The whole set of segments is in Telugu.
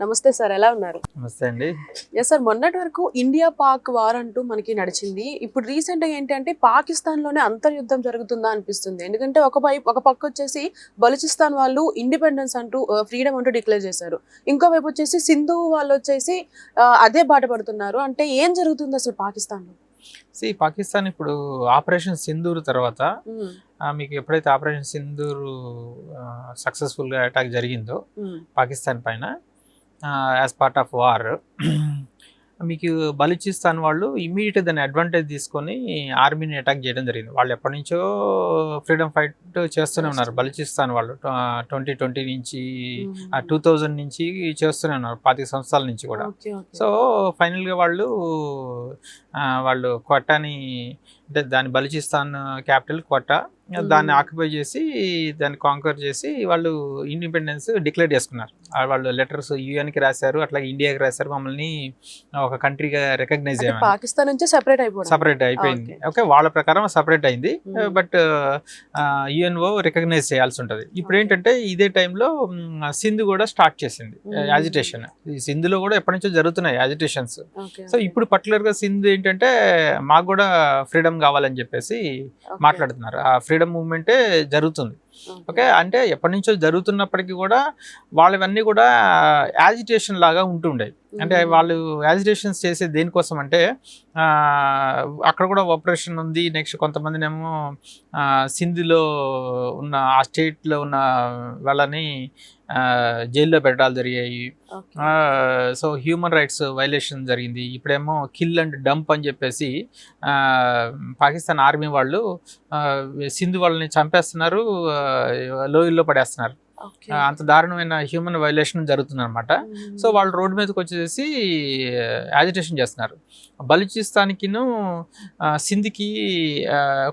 నమస్తే సార్, ఎలా ఉన్నారు? నమస్తే అండి. సార్, మొన్నటి వరకు ఇండియా పాక్ వార్ అంటూ మనకి నడిచింది. ఇప్పుడు రీసెంట్ గా ఏంటంటే పాకిస్తాన్ లోనే అంతర్యుద్ధం జరుగుతుందా అనిపిస్తుంది. ఎందుకంటే ఒక పక్క వచ్చేసి బలూచిస్తాన్ వాళ్ళు ఇండిపెండెన్స్ అంటూ ఫ్రీడమ్ అంటూ డిక్లేర్ చేశారు. ఇంకో వైపు వచ్చేసి సింధు వాళ్ళు వచ్చేసి అదే బాట పడుతున్నారు. అంటే ఏం జరుగుతుంది అసలు పాకిస్తాన్ లో? పాకిస్తాన్ ఇప్పుడు ఆపరేషన్ సింధూర్ తర్వాత మీకు ఎప్పుడైతే ఆపరేషన్ సింధూర్ సక్సెస్ఫుల్ గా అటాక్ జరిగిందో పాకిస్తాన్ పైన యాజ్ పార్ట్ ఆఫ్ వార్, మీకు బలూచిస్తాన్ వాళ్ళు ఇమీడియట్ దాన్ని అడ్వాంటేజ్ తీసుకొని ఆర్మీని అటాక్ చేయడం జరిగింది. వాళ్ళు ఎప్పటి నుంచో ఫ్రీడమ్ ఫైట్ చేస్తూనే ఉన్నారు. బలూచిస్తాన్ వాళ్ళు 2020 నుంచి 2000 నుంచి చేస్తూనే ఉన్నారు, 25 సంవత్సరాల నుంచి కూడా. సో ఫైనల్గా వాళ్ళు క్వట్టాని, అంటే దాని బలూచిస్తాన్ క్యాపిటల్ క్వట్టా, దాన్ని ఆక్యుపై చేసి దాన్ని కాంకర్ చేసి వాళ్ళు ఇండిపెండెన్స్ డిక్లేర్ చేసుకున్నారు. వాళ్ళు లెటర్స్ యూఎన్కి రాశారు, అట్లాగే ఇండియాకి రాశారు, మమ్మల్ని ఒక కంట్రీగా రికగ్నైజ్ చేయమని. పాకిస్తాన్ నుంచి సెపరేట్ అయిపోయింది. ఓకే, వాళ్ళ ప్రకారం సపరేట్ అయింది, బట్ యుఎన్ఓ రికగ్నైజ్ చేయాల్సి ఉంటుంది. ఇప్పుడు ఏంటంటే ఇదే టైంలో సింధు కూడా స్టార్ట్ చేసింది యాజిటేషన్. ఈ సింధులో కూడా ఎప్పటి నుంచో జరుగుతున్నాయి యాజిటేషన్స్. సో ఇప్పుడు పర్టికులర్గా సింధు ఏంటంటే మాకు కూడా ఫ్రీడమ్ కావాలని చెప్పేసి మాట్లాడుతున్నారు. ఆ ఫ్రీడమ్ మూవ్మెంటే జరుగుతుంది. ఓకే, అంటే ఎప్పటి నుంచో జరుగుతున్నప్పటికీ కూడా వాళ్ళవన్నీ కూడా యాజిటేషన్ లాగా ఉంటుండేవి. అంటే వాళ్ళు యాజిటేషన్స్ చేసేది దేనికోసం అంటే అక్కడ కూడా ఆపరేషన్ ఉంది. నెక్స్ట్ కొంతమందినేమో సింధులో ఉన్న ఆ స్టేట్లో ఉన్న వాళ్ళని జైల్లో పెట్టాలి జరిగాయి. సో హ్యూమన్ రైట్స్ వైలేషన్ జరిగింది. ఇప్పుడేమో కిల్ అండ్ డంప్ అని చెప్పేసి పాకిస్తాన్ ఆర్మీ వాళ్ళు సింధు వాళ్ళని చంపేస్తున్నారు, లోయల్లో పడేస్తున్నారు. అంత దారుణమైన హ్యూమన్ వైలేషన్ జరుగుతుంది అనమాట. సో వాళ్ళు రోడ్డు మీదకి వచ్చేసి యాజిటేషన్ చేస్తున్నారు. బలూచిస్తాన్కిను సింధ్కి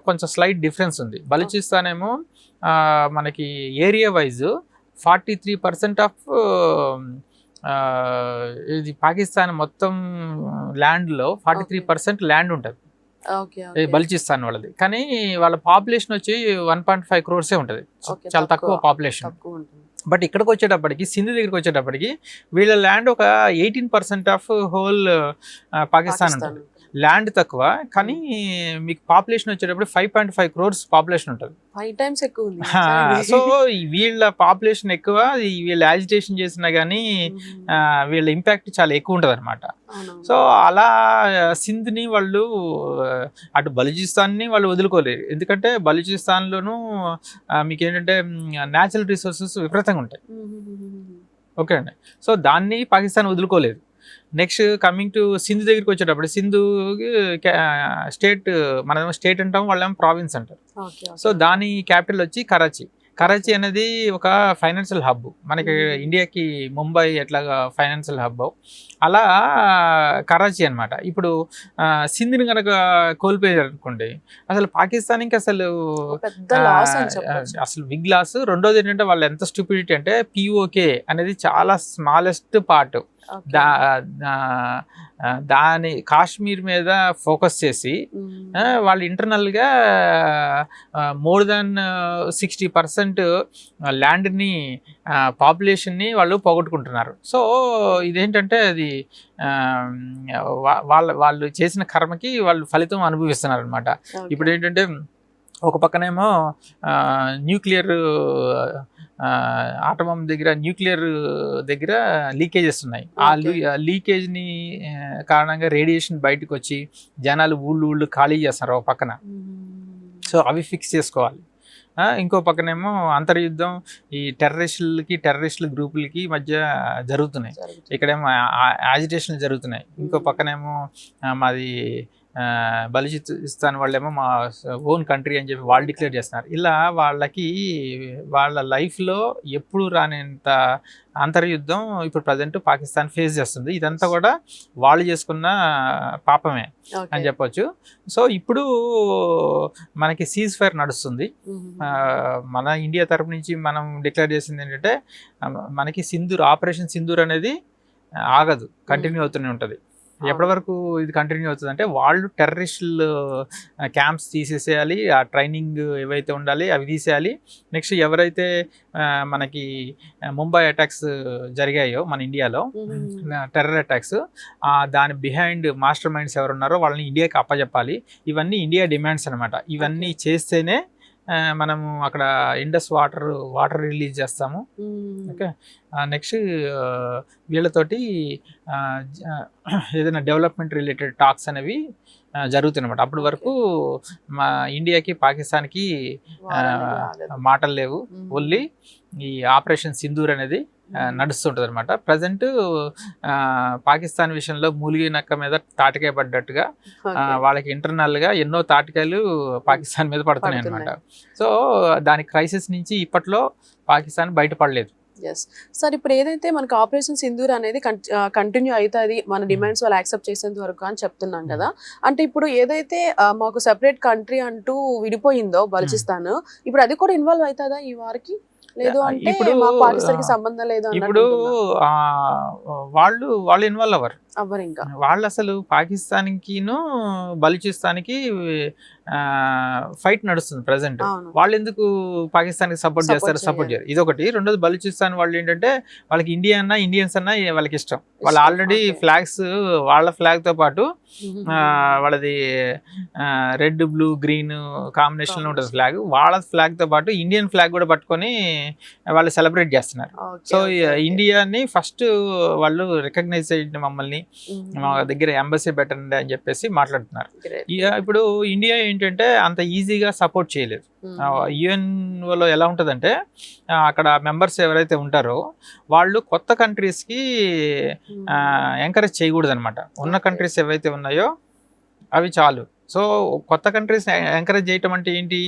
కొంచెం స్లైట్ డిఫరెన్స్ ఉంది. బలూచిస్తాన్ ఏమో మనకి ఏరియా వైజ్ 43% ఆఫ్ ఇది పాకిస్తాన్ మొత్తం ల్యాండ్లో 43% ల్యాండ్ ఉంటుంది బలూచిస్తాన్ వాళ్ళది. కానీ వాళ్ళ పాపులేషన్ వచ్చి 1.5 crores ఉంటుంది, చాలా తక్కువ పాపులేషన్. బట్ ఇక్కడికి వచ్చేటప్పటికి, సింధు దగ్గరికి వచ్చేటప్పటికి వీళ్ళ ల్యాండ్ ఒక 18% ఆఫ్ హోల్ పాకిస్తాన్ ఉంటుంది. ల్యాండ్ తక్కువ, కానీ మీకు పాపులేషన్ వచ్చేటప్పుడు 5.5 crores పాపులేషన్ ఉంటుంది. 5 times ఎక్కువ ఉంది. సో వీళ్ళ పాపులేషన్ ఎక్కువ, వీళ్ళు యాజిటేషన్ చేసినా కానీ వీళ్ళ ఇంపాక్ట్ చాలా ఎక్కువ ఉంటుంది అనమాట. సో అలా సింధ్ని వాళ్ళు, అటు బలూచిస్తాన్ని వాళ్ళు వదులుకోలేరు. ఎందుకంటే బలూచిస్తాన్లోనూ మీకు ఏంటంటే న్యాచురల్ రిసోర్సెస్ విపరీతంగా ఉంటాయి. ఓకే అండి, సో దాన్ని పాకిస్తాన్ వదులుకోలేదు. నెక్స్ట్ కమింగ్ టు సింధు దగ్గరికి వచ్చేటప్పుడు, సింధు స్టేట్, మనమేమో స్టేట్ అంటాం, వాళ్ళేమో ప్రావిన్స్ అంటారు. సో దాని క్యాపిటల్ వచ్చి కరాచీ. కరాచీ అనేది ఒక ఫైనాన్షియల్ హబ్. మనకి ఇండియాకి ముంబై ఎట్లాగా ఫైనాన్షియల్ హబ్, అలా కరాచీ అనమాట. ఇప్పుడు సింధ్ని కనుక కోల్పోయారు అనుకోండి, అసలు పాకిస్తాన్కి అసలు బిగ్ లాస్. రెండోది ఏంటంటే వాళ్ళు ఎంత స్టూపిడిటీ అంటే POK అనేది చాలా స్మాలెస్ట్ పార్ట్, దాని కాశ్మీర్ మీద ఫోకస్ చేసి వాళ్ళు ఇంటర్నల్గా మోర్ దాన్ 60% ల్యాండ్ని, పాపులేషన్ని వాళ్ళు పోగొట్టుకుంటున్నారు. సో ఇదేంటంటే అది వాళ్ళు చేసిన కర్మకి వాళ్ళు ఫలితం అనుభవిస్తున్నారు అనమాట. ఇప్పుడు ఏంటంటే ఒక పక్కనేమో న్యూక్లియర్ ఆటమం దగ్గర, న్యూక్లియర్ దగ్గర లీకేజెస్ ఉన్నాయి. ఆ లీకేజ్ని కారణంగా రేడియేషన్ బయటకు వచ్చి జనాలు ఊళ్ళు ఖాళీ చేస్తున్నారు ఒక పక్కన. సో అవి ఫిక్స్ చేసుకోవాలి. ఇంకో పక్కనేమో అంతర్యుద్ధం ఈ టెర్రరిస్టుల గ్రూపులకి మధ్య జరుగుతున్నాయి. ఇక్కడేమో యాజిటేషన్లు జరుగుతున్నాయి. ఇంకో పక్కనేమో మాది బలూచిస్తాన్ వాళ్ళేమో మా ఓన్ కంట్రీ అని చెప్పి వాళ్ళు డిక్లేర్ చేస్తున్నారు. ఇలా వాళ్ళ లైఫ్లో ఎప్పుడు రానంత అంతర్యుద్ధం ఇప్పుడు ప్రజెంట్ పాకిస్తాన్ ఫేస్ చేస్తుంది. ఇదంతా కూడా వాళ్ళు చేసుకున్న పాపమే అని చెప్పొచ్చు. సో ఇప్పుడు మనకి సీజ్ ఫైర్ నడుస్తుంది. మన ఇండియా తరపు నుంచి మనం డిక్లేర్ చేసింది ఏంటంటే, మనకి ఆపరేషన్ సింధూర్ అనేది ఆగదు, కంటిన్యూ అవుతూనే ఉంటుంది. ఎప్పటి వరకు ఇది కంటిన్యూ అవుతుంది అంటే వాళ్ళు టెర్రరిస్టులు క్యాంప్స్ తీసేసేయాలి, ఆ ట్రైనింగ్ ఏవైతే ఉండాలి అవి తీసేయాలి. నెక్స్ట్ ఎవరైతే మనకి ముంబై అటాక్స్ జరిగాయో మన ఇండియాలో టెర్రర్ అటాక్స్, దాని బిహైండ్ మాస్టర్ మైండ్స్ ఎవరు ఉన్నారో వాళ్ళని ఇండియాకి అప్పచెప్పాలి. ఇవన్నీ ఇండియా డిమాండ్స్ అనమాట. ఇవన్నీ చేస్తేనే మనము అక్కడ ఇండస్ వాటర్ రిలీజ్ చేస్తాము. ఓకే, నెక్స్ట్ వీళ్ళతోటి ఏదైనా డెవలప్మెంట్ రిలేటెడ్ టాక్స్ అనేవి జరుగుతాయి అనమాట. అప్పటి వరకు మా ఇండియాకి పాకిస్తాన్కి మాటలు లేవు, ఓన్లీ ఈ ఆపరేషన్ సింధూర్ అనేది నడుస్తుంటుంది అనమాట. ప్రజెంట్ పాకిస్తాన్ విషయంలో మూలిగి నక్క మీద తాటికాయ పడ్డట్టుగా వాళ్ళకి ఇంటర్నల్గా ఎన్నో తాటికాయలు పాకిస్తాన్ మీద పడుతున్నాయి అనమాట. సో దాని క్రైసిస్ నుంచి ఇప్పట్లో పాకిస్తాన్ బయటపడలేదు. ఎస్ సార్, ఇప్పుడు ఏదైతే మనకి ఆపరేషన్ సింధూర్ అనేది కంటిన్యూ అవుతుంది మన డిమాండ్స్ వాళ్ళు యాక్సెప్ట్ చేసేంత వరకు అని చెప్తున్నాం కదా, అంటే ఇప్పుడు ఏదైతే మాకు సెపరేట్ కంట్రీ అంటూ విడిపోయిందో బలూచిస్తాన్, ఇప్పుడు అది కూడా ఇన్వాల్వ్ అవుతుందా ఈ వారికి? లేదు అంటే ఇప్పుడు పాకిస్తాన్ కి సంబంధం లేదు. ఇప్పుడు వాళ్ళు ఇన్వాల్వ్ అవ్వరు. ఇంకా వాళ్ళు అసలు పాకిస్తాన్కిను బలూచిస్తాన్కి ఫైట్ నడుస్తుంది ప్రజెంట్. వాళ్ళు ఎందుకు పాకిస్తాన్కి సపోర్ట్ చేస్తారు? సపోర్ట్ చేయరు. ఇదొకటి. రెండోది, బలూచిస్తాన్ వాళ్ళు ఏంటంటే వాళ్ళకి ఇండియన్స్ అన్నా వాళ్ళకి ఇష్టం. వాళ్ళు ఆల్రెడీ ఫ్లాగ్స్, వాళ్ళ ఫ్లాగ్ తో పాటు వాళ్ళది రెడ్ బ్లూ గ్రీన్ కాంబినేషన్ లో ఉంటుంది ఫ్లాగ్. వాళ్ళ ఫ్లాగ్ తో పాటు ఇండియన్ ఫ్లాగ్ కూడా పట్టుకొని వాళ్ళు సెలబ్రేట్ చేస్తున్నారు. సో ఇండియాని ఫస్ట్ వాళ్ళు రికగ్నైజ్ చేయండి, మమ్మల్ని మా దగ్గర ఎంబసీ పెట్టండి అని చెప్పేసి మాట్లాడుతున్నారు. ఇప్పుడు ఇండియా ఏంటంటే అంత ఈజీగా సపోర్ట్ చేయలేదు. యుఎన్ఓలో ఎలా ఉంటుందంటే అక్కడ మెంబర్స్ ఎవరైతే ఉంటారో వాళ్ళు కొత్త కంట్రీస్కి ఎంకరేజ్ చేయకూడదు అనమాట. ఉన్న కంట్రీస్ ఏవైతే ఉన్నాయో అవి చాలు. సో కొత్త కంట్రీస్ ఎంకరేజ్ చేయటం అంటే ఏంటి?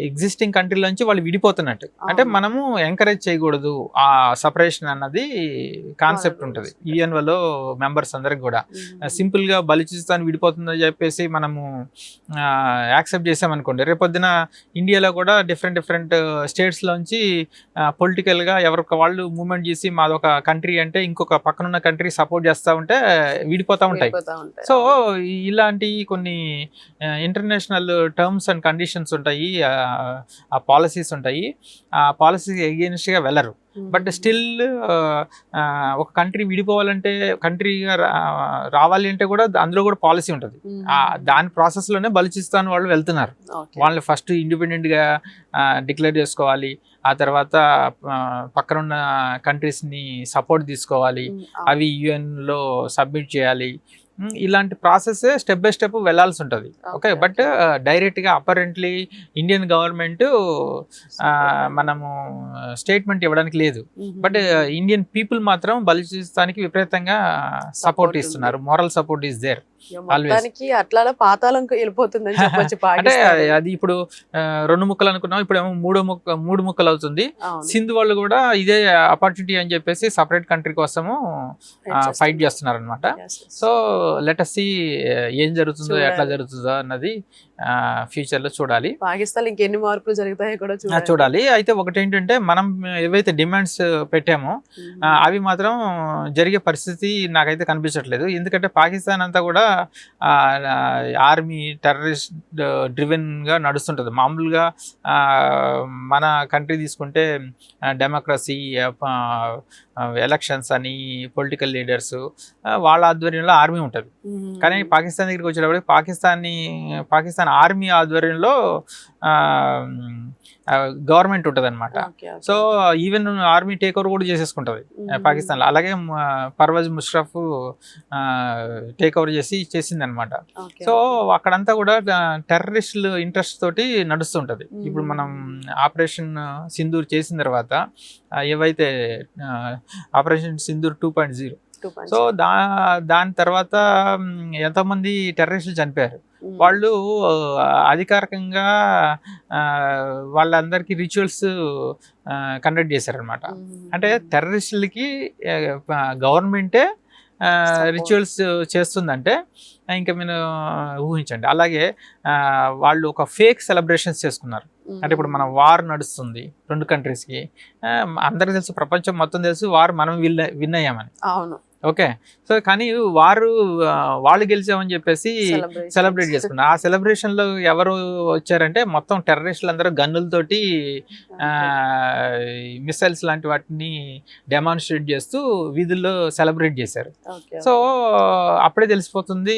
ఎగ్జిస్టింగ్ కంట్రీల నుంచి వాళ్ళు విడిపోతున్నట్టు. అంటే మనము ఎంకరేజ్ చేయకూడదు ఆ సపరేషన్ అన్నది కాన్సెప్ట్ ఉంటుంది యుఎన్ఓలో మెంబర్స్ అందరికి కూడా. సింపుల్ గా బలూచిస్తాన్ విడిపోతుందని చెప్పేసి మనము యాక్సెప్ట్ చేసామనుకోండి, రేపొద్దున ఇండియాలో కూడా డిఫరెంట్ స్టేట్స్ లోంచి పొలిటికల్ గా ఎవరికి వాళ్ళు మూవ్మెంట్ చేసి మాదొక కంట్రీ అంటే ఇంకొక పక్కనున్న కంట్రీ సపోర్ట్ చేస్తూ ఉంటే విడిపోతూ ఉంటాయి. సో ఇలాంటి కొన్ని ఇంటర్నేషనల్ టర్మ్స్ అండ్ కండిషన్స్ ఉంటాయి, ఆ పాలసీస్ ఉంటాయి. ఆ పాలసీ ఎగెయిన్స్ట్గా వెళ్ళరు. బట్ స్టిల్ ఒక కంట్రీ విడిపోవాలంటే, కంట్రీగా రావాలి అంటే కూడా అందులో కూడా పాలసీ ఉంటుంది. దాని ప్రాసెస్లోనే బలూచిస్తాన్ వాళ్ళు వెళ్తున్నారు. వాళ్ళు ఫస్ట్ ఇండిపెండెంట్గా డిక్లేర్ చేసుకోవాలి, ఆ తర్వాత పక్కనున్న కంట్రీస్ని సపోర్ట్ తీసుకోవాలి, అవి యుఎన్లో సబ్మిట్ చేయాలి. ఇలాంటి ప్రాసెస్ స్టెప్ బై స్టెప్ వెళ్లాల్సి ఉంటుంది. ఓకే, బట్ డైరెక్ట్గా అపరెంట్లీ ఇండియన్ గవర్నమెంట్ మనము స్టేట్మెంట్ ఇవ్వడానికి లేదు. బట్ ఇండియన్ పీపుల్ మాత్రం బలూచిస్తాన్కి విపరీతంగా సపోర్ట్ ఇస్తున్నారు. Moral support is there. అట్లా పాతాళం వెళ్ళిపోతుందని చెప్పొచ్చు. అంటే అది ఇప్పుడు 2 ముక్కలు అనుకున్నాం, ఇప్పుడు ఏమో 3 ముక్కలు అవుతుంది. సింధు వాళ్ళు కూడా ఇదే ఆపర్చునిటీ అని చెప్పేసి సపరేట్ కంట్రీ కోసము ఫైట్ చేస్తున్నారు అనమాట. సో లెట్ us see ఏం జరుగుతుందో, ఎట్లా జరుగుతుందో అన్నది ఫ్యూచర్ లో చూడాలి. పాకిస్తాన్ ఇంకెన్ని మార్పులు జరుగుతాయో కూడా చూడాలి. అయితే ఒకటి ఏంటంటే, మనం ఏవైతే డిమాండ్స్ పెట్టామో అవి మాత్రం జరిగే పరిస్థితి నాకైతే కనిపించట్లేదు. ఎందుకంటే పాకిస్తాన్ అంతా కూడా ఆర్మీ టెర్రరిస్ట్ డ్రివెన్ గా నడుస్తుంటది. మామూలుగా మన కంట్రీ తీసుకుంటే డెమోక్రసీ, ఎలక్షన్స్ అని, పొలిటికల్ లీడర్స్ వాళ్ళ ఆధ్వర్యంలో ఆర్మీ ఉంటుంది. కానీ పాకిస్తాన్ దగ్గరికి వచ్చేటప్పటికి పాకిస్తాన్ ఆర్మీ ఆధ్వర్యంలో గవర్నమెంట్ ఉంటుంది అనమాట. So even army take over కూడా చేసేసుకుంటుంది పాకిస్తాన్లో. అలాగే పర్వేజ్ ముషరఫ్ టేక్ ఓవర్ చేసింది అనమాట. సో అక్కడంతా కూడా టెర్రరిస్టులు ఇంట్రెస్ట్ తోటి నడుస్తుంటది. ఇప్పుడు మనం ఆపరేషన్ సింధూర్ చేసిన తర్వాత ఏవైతే ఆపరేషన్ సింధూర్ 2.0, సో దాని తర్వాత ఎంతోమంది టెర్రరిస్టులు చనిపోయారు. వాళ్ళు అధికారికంగా వాళ్ళందరికీ రిచువల్స్ కండక్ట్ చేశారనమాట. అంటే టెర్రరిస్టులకి గవర్నమెంటే రిచువల్స్ చేస్తుందంటే ఇంకా మీరు ఊహించండి. అలాగే వాళ్ళు ఒక ఫేక్ సెలబ్రేషన్స్ చేసుకున్నారు. అంటే ఇప్పుడు మన వార్ నడుస్తుంది 2 కంట్రీస్కి, అందరికి తెలుసు, ప్రపంచం మొత్తం తెలుసు వార్ మనం విన్ అయ్యామని. ఓకే. సో కానీ వాళ్ళు గెలిచామని చెప్పేసి సెలబ్రేట్ చేసుకున్నారు. ఆ సెలబ్రేషన్ లో ఎవరు వచ్చారంటే మొత్తం టెర్రరిస్టులు అందరూ గన్నులతోటి మిసైల్స్ లాంటి వాటిని డెమాన్స్ట్రేట్ చేస్తూ వీధుల్లో సెలబ్రేట్ చేశారు. సో అప్పుడే తెలిసిపోతుంది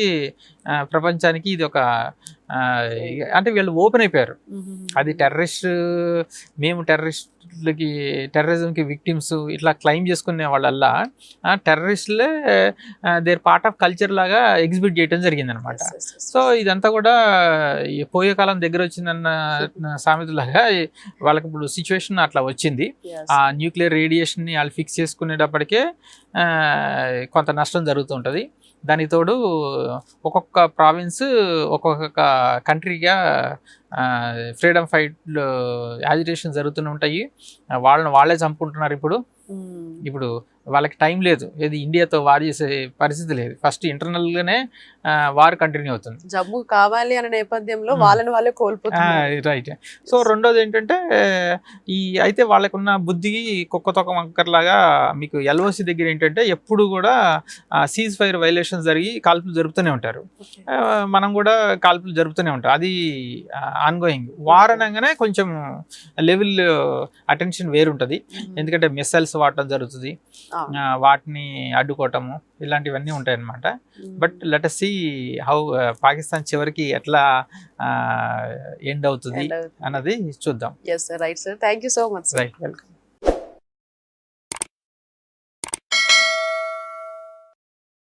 ప్రపంచానికి ఇది ఒక అంటే వీళ్ళు ఓపెన్ అయిపోయారు. అది మేము టెర్రరిజంకి విక్టిమ్స్ ఇట్లా క్లెయిమ్ చేసుకునే వాళ్ళల్లా టెర్రరిస్టులే దేర్ పార్ట్ ఆఫ్ కల్చర్ లాగా ఎగ్జిబిట్ చేయడం జరిగింది అనమాట. సో ఇదంతా కూడా పోయే కాలం దగ్గర వచ్చిందన్న సామెతలాగా వాళ్ళకి ఇప్పుడు సిచ్యువేషన్ అట్లా వచ్చింది. ఆ న్యూక్లియర్ రేడియేషన్ని వాళ్ళు ఫిక్స్ చేసుకునేటప్పటికే కొంత నష్టం జరుగుతుంటుంది. దానికి తోడు ఒక్కొక్క ప్రావిన్స్ ఒక్కొక్క కంట్రీగా ఫ్రీడమ్ ఫైట్లో యాజిటేషన్ జరుగుతూనే ఉంటాయి. వాళ్ళే చంపుకుంటున్నారు. ఇప్పుడు వాళ్ళకి టైం లేదు, ఏది ఇండియాతో వార్ చేసే పరిస్థితి లేదు. ఫస్ట్ ఇంటర్నల్గానే వార్ కంటిన్యూ అవుతుంది. జబ్బు కావాలి అనే నేపథ్యంలో వాళ్ళే కోల్పోతున్నారు. రైట్. సో రెండోది ఏంటంటే అయితే వాళ్ళకున్న బుద్ధికి కుక్కతొక్క వంకర్లాగా మీకు ఎల్ఓసి దగ్గర ఏంటంటే ఎప్పుడు కూడా సీజ్ ఫైర్ వైలేషన్స్ జరిగి కాల్పులు జరుపుతూనే ఉంటారు. మనం కూడా కాల్పులు జరుపుతూనే ఉంటాం. అది ఆన్గోయింగ్. వార్ అనగానే కొంచెం లెవెల్ అటెన్షన్ వేరుంటుంది. ఎందుకంటే మిసైల్స్ వాడటం జరుగుతుంది, వాటిని అడ్డుకోవటము ఇలాంటివన్నీ ఉంటాయి అన్నమాట. But let us see how Pakistan చివరికి ఎట్లా ఎండ్ అవుతుంది అన్నది చూద్దాం. Yes sir, right sir, thank you so much sir. Right, welcome.